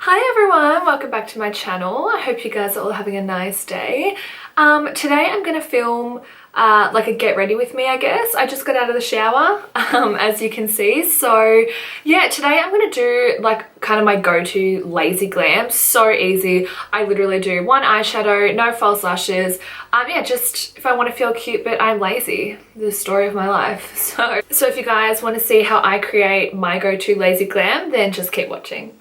Hi everyone, welcome back to my channel. I hope you guys are all having a nice day. Today I'm going to film like a get ready with me, I guess. I just got out of the shower, as you can see. So yeah, today I'm going to do like kind of my go-to lazy glam. So easy. I literally do one eyeshadow, no false lashes. Yeah, just if I want to feel cute but I'm lazy. The story of my life. So if you guys want to see how I create my go-to lazy glam, then just keep watching.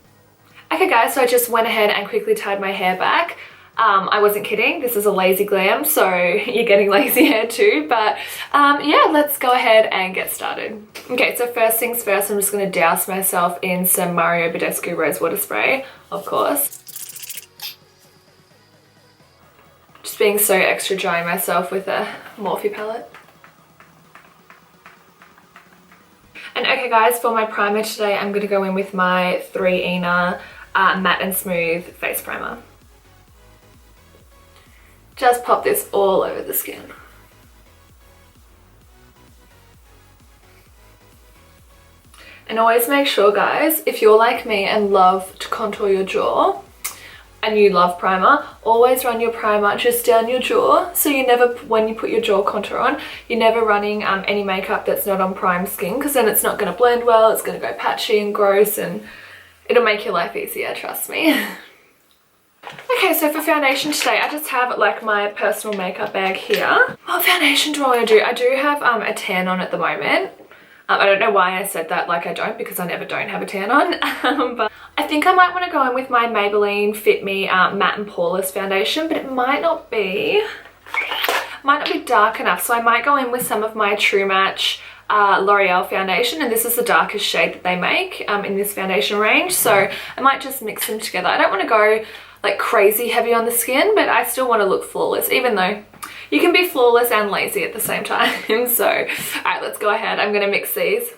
Okay guys, so I just went ahead and quickly tied my hair back. I wasn't kidding, this is a lazy glam, so you're getting lazy hair too, but yeah, let's go ahead and get started. Okay, so first things first, I'm just going to douse myself in some Badescu Rose Water Spray, of course. Just being so extra dry myself with a Morphe palette. And okay guys, for my primer today, I'm going to go in with my 3-Ina Matte and Smooth Face Primer. Just pop this all over the skin. And always make sure guys, if you're like me and love to contour your jaw, and you love primer, always run your primer just down your jaw, so you never, when you put your jaw contour on, you're never running any makeup that's not on prime skin, because then it's not going to blend well, it's going to go patchy and gross, and it'll make your life easier, trust me. Okay, so for foundation today, I just have like my personal makeup bag here. What foundation do I want to do? I do have a tan on at the moment. I don't know why I said that like I don't, because I never don't have a tan on. But I think I might want to go in with my Maybelline Fit Me Matte and Poreless foundation, but it might not be dark enough. So I might go in with some of my True Match Loreal foundation, and this is the darkest shade that they make in this foundation range. So I might just mix them together. I don't want to go like crazy heavy on the skin, but I still want to look flawless, even though you can be flawless and lazy at the same time. So, all right, let's go ahead. I'm going to mix these.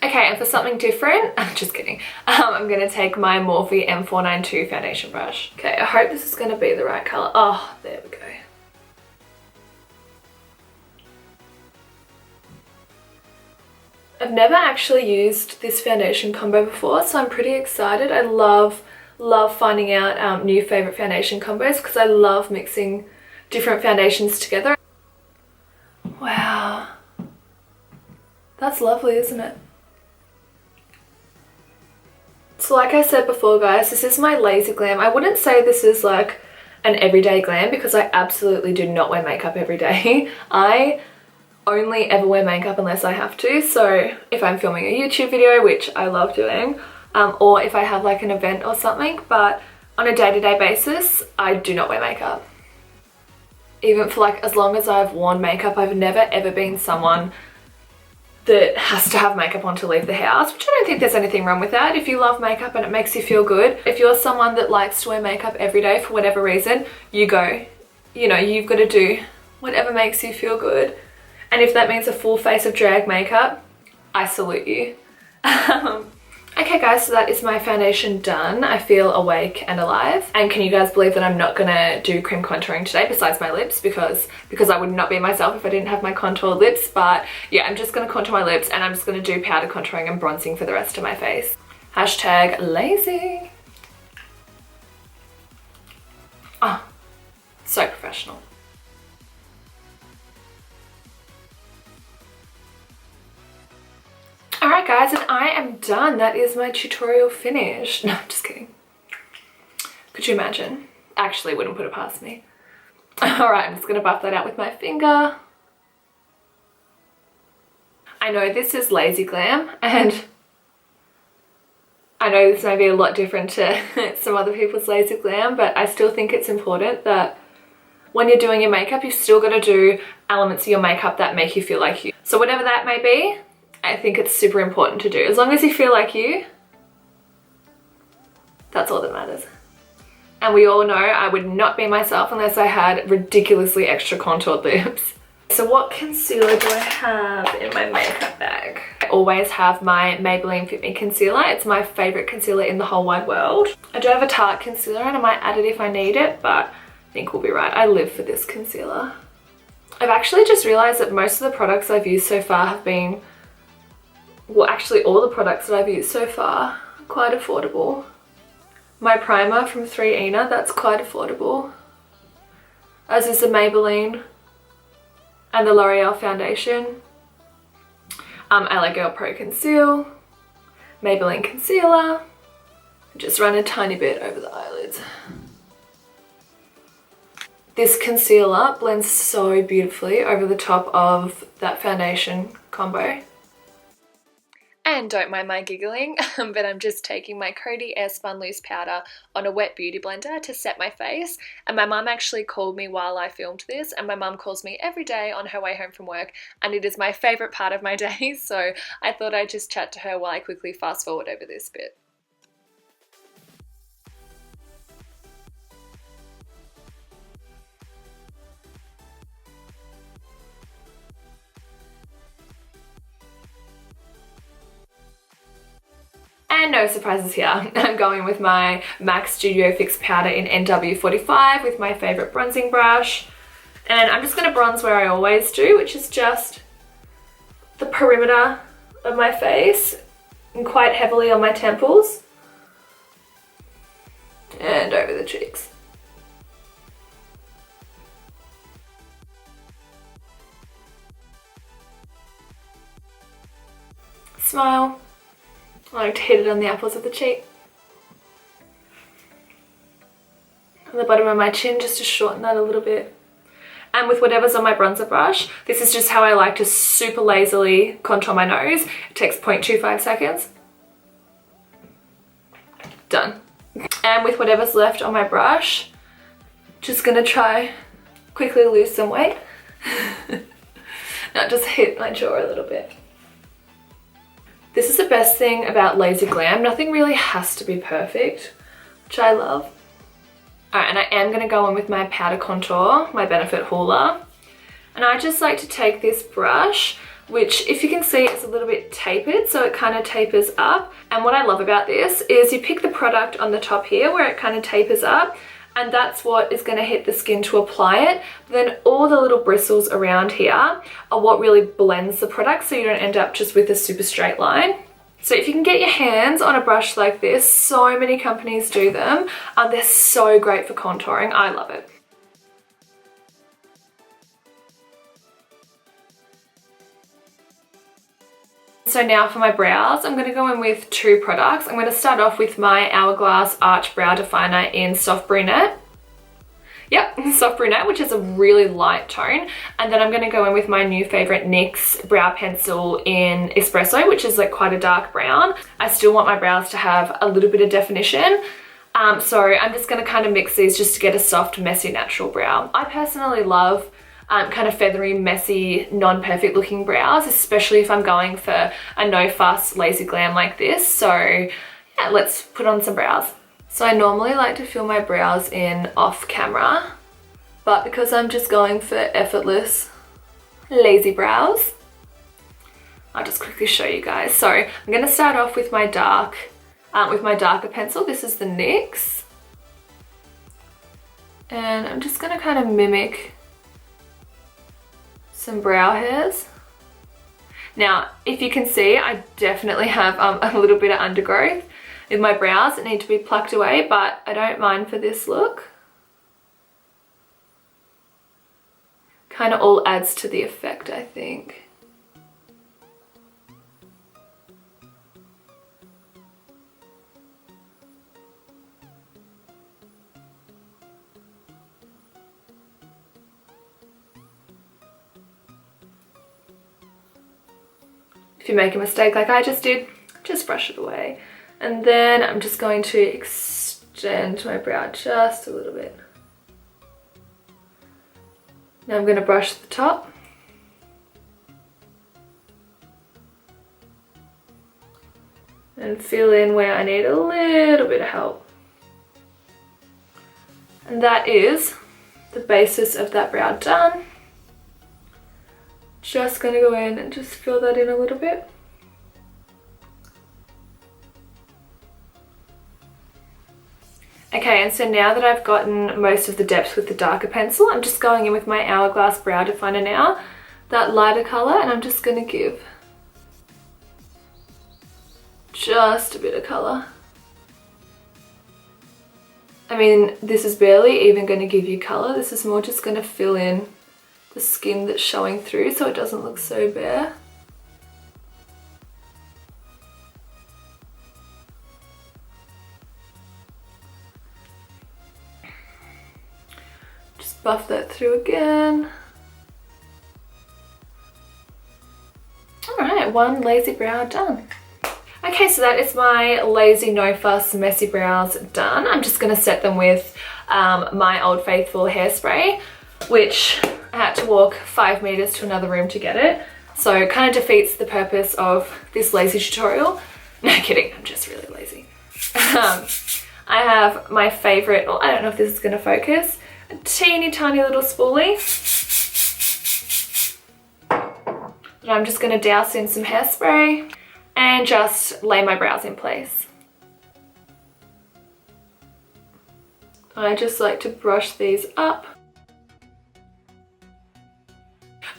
Okay, and for something different, I'm just kidding. I'm going to take my Morphe M492 foundation brush. Okay, I hope this is going to be the right color. Oh, there we go. I've never actually used this foundation combo before, so I'm pretty excited. I love finding out new favorite foundation combos, because I love mixing different foundations together. Wow, that's lovely, isn't it? So like I said before guys, this is my lazy glam. I wouldn't say this is like an everyday glam, because I absolutely do not wear makeup every day. I only ever wear makeup unless I have to. So if I'm filming a YouTube video, which I love doing, or if I have like an event or something, but on a day-to-day basis, I do not wear makeup. Even for like as long as I've worn makeup, I've never ever been someone that has to have makeup on to leave the house, which I don't think there's anything wrong with that. If you love makeup and it makes you feel good, if you're someone that likes to wear makeup every day for whatever reason, you go. You know, you've got to do whatever makes you feel good. And if that means a full face of drag makeup, I salute you. Okay guys, so that is my foundation done. I feel awake and alive. And can you guys believe that I'm not gonna do cream contouring today besides my lips, because I would not be myself if I didn't have my contour lips. But yeah, I'm just gonna contour my lips, and I'm just gonna do powder contouring and bronzing for the rest of my face. Hashtag lazy. Oh, so professional. Alright guys, and I am done. That is my tutorial finished. No, I'm just kidding. Could you imagine? Actually, wouldn't put it past me. Alright, I'm just going to buff that out with my finger. I know this is lazy glam, and I know this may be a lot different to some other people's lazy glam, but I still think it's important that when you're doing your makeup, you've still got to do elements of your makeup that make you feel like you. So whatever that may be, I think it's super important to do. As long as you feel like you, that's all that matters. And we all know I would not be myself unless I had ridiculously extra contoured lips. So what concealer do I have in my makeup bag? I always have my Maybelline Fit Me Concealer. It's my favorite concealer in the whole wide world. I do have a Tarte concealer, and I might add it if I need it, but I think we'll be right. I live for this concealer. I've actually just realized that most of the products I've used so far have been, well, actually all the products that I've used so far are quite affordable. my primer from 3ina. That's quite affordable. As is the Maybelline and the L'Oreal foundation. LA Girl Pro Conceal, Maybelline Concealer. Just run a tiny bit over the eyelids. This concealer blends so beautifully over the top of that foundation combo. And don't mind my giggling, but I'm just taking my Coty Air Spun Loose Powder on a wet beauty blender to set my face. And my mum actually called me while I filmed this, and my mum calls me every day on her way home from work, and it is my favourite part of my day, so I thought I'd just chat to her while I quickly fast forward over this bit. And no surprises here. I'm going with my MAC Studio Fix powder in NW45 with my favourite bronzing brush. And I'm just going to bronze where I always do, which is just the perimeter of my face and quite heavily on my temples and over the cheeks. Smile. I like to hit it on the apples of the cheek. On the bottom of my chin, just to shorten that a little bit. And with whatever's on my bronzer brush, this is just how I like to super lazily contour my nose. It takes 0.25 seconds. Done. And with whatever's left on my brush, just gonna try quickly lose some weight. Now just hit my jaw a little bit. This is the best thing about lazy glam. Nothing really has to be perfect, which I love. Alright, and I am going to go in with my powder contour, my Benefit Hoola. And I just like to take this brush, which if you can see it's a little bit tapered, so it kind of tapers up. And what I love about this is you pick the product on the top here where it kind of tapers up, and that's what is going to hit the skin to apply it. Then all the little bristles around here are what really blends the product, so you don't end up just with a super straight line. So if you can get your hands on a brush like this, so many companies do them. They're so great for contouring. I love it. So now for my brows, I'm going to go in with two products. I'm going to start off with my Hourglass Arch Brow Definer in Soft Brunette. Yep, Soft Brunette, which is a really light tone. And then I'm going to go in with my new favourite NYX Brow Pencil in Espresso, which is like quite a dark brown. I still want my brows to have a little bit of definition. So I'm just going to kind of mix these just to get a soft, messy, natural brow. I personally love kind of feathery, messy, non-perfect looking brows, especially if I'm going for a no-fuss, lazy glam like this. So yeah, let's put on some brows. So I normally like to fill my brows in off camera, but because I'm just going for effortless, lazy brows, I'll just quickly show you guys. So I'm going to start off with my darker pencil. This is the NYX. And I'm just going to kind of mimic some brow hairs. Now, if you can see, I definitely have a little bit of undergrowth in my brows that need to be plucked away, but I don't mind for this look. Kind of all adds to the effect, I think. If you make a mistake like I just did, just brush it away. And then I'm just going to extend my brow just a little bit. Now I'm going to brush the top. And fill in where I need a little bit of help. And that is the basis of that brow done. Just going to go in and just fill that in a little bit. Okay, and so now that I've gotten most of the depth with the darker pencil, I'm just going in with my Hourglass Brow Definer now, that lighter colour, and I'm just going to give just a bit of colour. I mean, this is barely even going to give you colour. This is more just going to fill in the skin that's showing through so it doesn't look so bare. Just buff that through again. Alright, one lazy brow done. Okay, so that is my lazy, no fuss, messy brows done. I'm just going to set them with my Old Faithful hairspray, which I had to walk 5 meters to another room to get it. So it kind of defeats the purpose of this lazy tutorial. No kidding, I'm just really lazy. I have my favorite, well, I don't know if this is going to focus, a teeny tiny little spoolie that I'm just going to douse in some hairspray and just lay my brows in place. I just like to brush these up.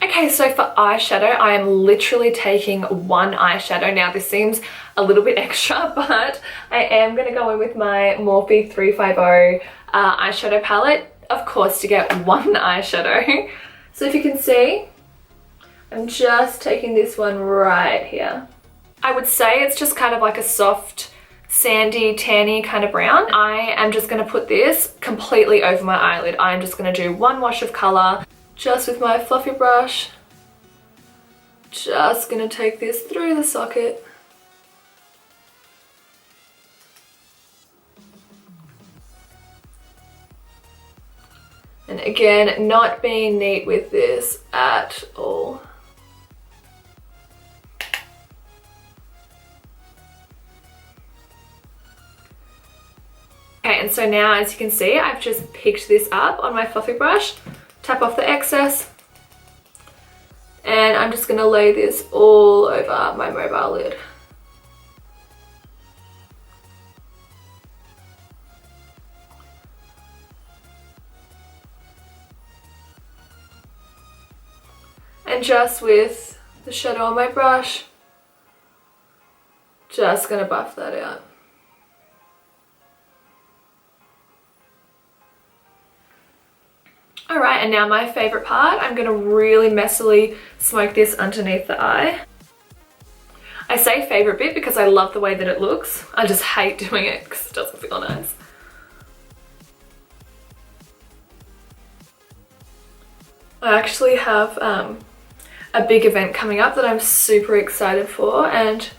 Okay, so for eyeshadow, I am literally taking one eyeshadow. Now this seems a little bit extra, but I am going to go in with my Morphe 350 eyeshadow palette, of course, to get one eyeshadow. So if you can see, I'm just taking this one right here. I would say it's just kind of like a soft, sandy, tanny kind of brown. I am just going to put this completely over my eyelid. I'm just going to do one wash of colour just with my fluffy brush. Just going to take this through the socket. And again, not being neat with this at all. Okay, and so now, as you can see, I've just picked this up on my fluffy brush, tap off the excess, and I'm just going to lay this all over my mobile lid. And just with the shadow on my brush, just going to buff that out. Alright, and now my favourite part, I'm going to really messily smoke this underneath the eye. I say favourite bit because I love the way that it looks. I just hate doing it because it doesn't feel nice. I actually have a big event coming up that I'm super excited for, and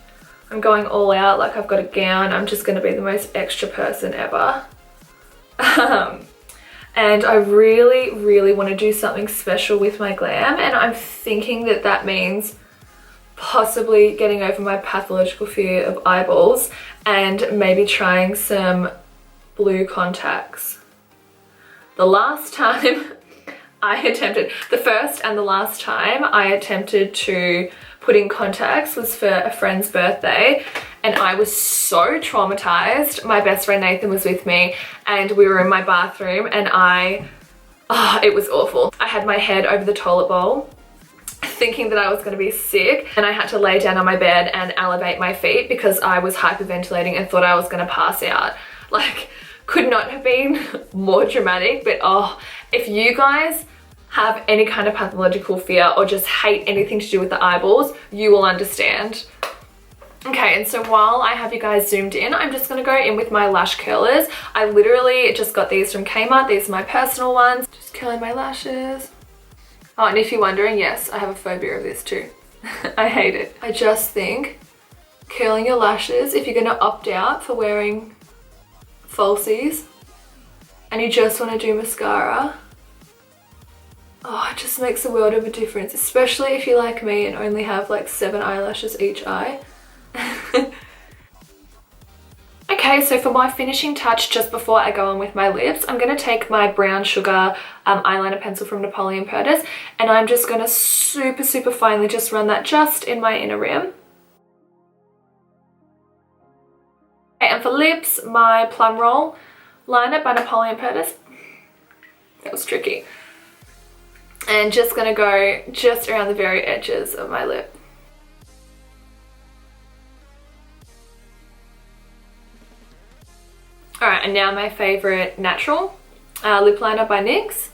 I'm going all out. Like, I've got a gown. I'm just going to be the most extra person ever. And I really, really want to do something special with my glam, and I'm thinking that that means possibly getting over my pathological fear of eyeballs and maybe trying some blue contacts. The last time the first and the last time I attempted to put in contacts was for a friend's birthday, and I was so traumatized. My best friend Nathan was with me and we were in my bathroom, and it was awful. I had my head over the toilet bowl thinking that I was going to be sick, and I had to lay down on my bed and elevate my feet because I was hyperventilating and thought I was going to pass out. Like, could not have been more dramatic. But if you guys have any kind of pathological fear or just hate anything to do with the eyeballs, you will understand. Okay, and so while I have you guys zoomed in, I'm just gonna go in with my lash curlers. I literally just got these from Kmart. These are my personal ones. Just curling my lashes. Oh, and if you're wondering, yes, I have a phobia of this too. I hate it. I just think curling your lashes, if you're gonna opt out for wearing falsies and you just wanna do mascara, it just makes a world of a difference, especially if you're like me and only have like 7 eyelashes each eye. Okay, so for my finishing touch, just before I go on with my lips, I'm going to take my brown sugar eyeliner pencil from Napoleon Purtis, and I'm just going to super, super finely just run that just in my inner rim. Okay, and for lips, my Plum Roll liner by Napoleon Purtis. That was tricky. And just going to go just around the very edges of my lip. Alright, and now my favourite natural lip liner by NYX.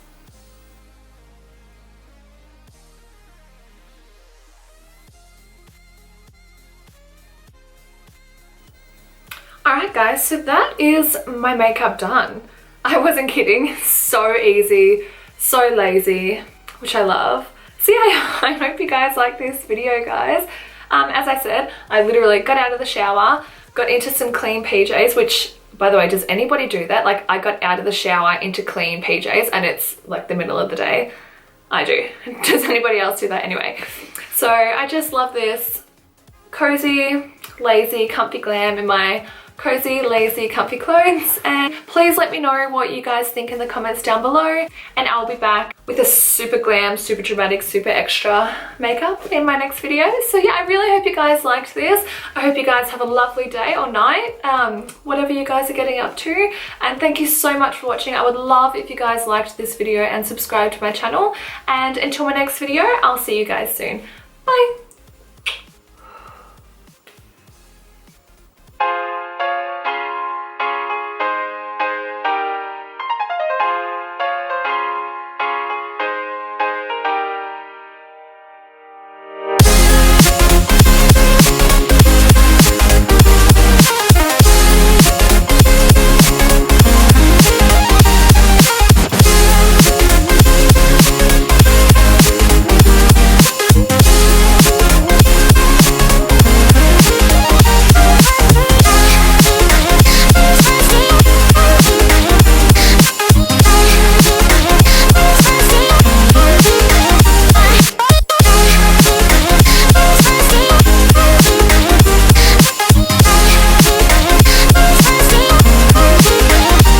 Alright guys, so that is my makeup done. I wasn't kidding, so easy, so lazy, which I love. So yeah, I hope you guys like this video, guys. As I said, I literally got out of the shower, got into some clean PJs, which, by the way, does anybody do that? Like, I got out of the shower into clean PJs and it's like the middle of the day. I do. Does anybody else do that? Anyway, so I just love this cozy, lazy, comfy glam in my cozy, lazy, comfy clothes. And please let me know what you guys think in the comments down below, and I'll be back with a super glam, super dramatic, super extra makeup in my next video. So yeah, I really hope you guys liked this. I hope you guys have a lovely day or night, whatever you guys are getting up to, and thank you so much for watching. I would love if you guys liked this video and subscribed to my channel, and until my next video, I'll see you guys soon. Bye.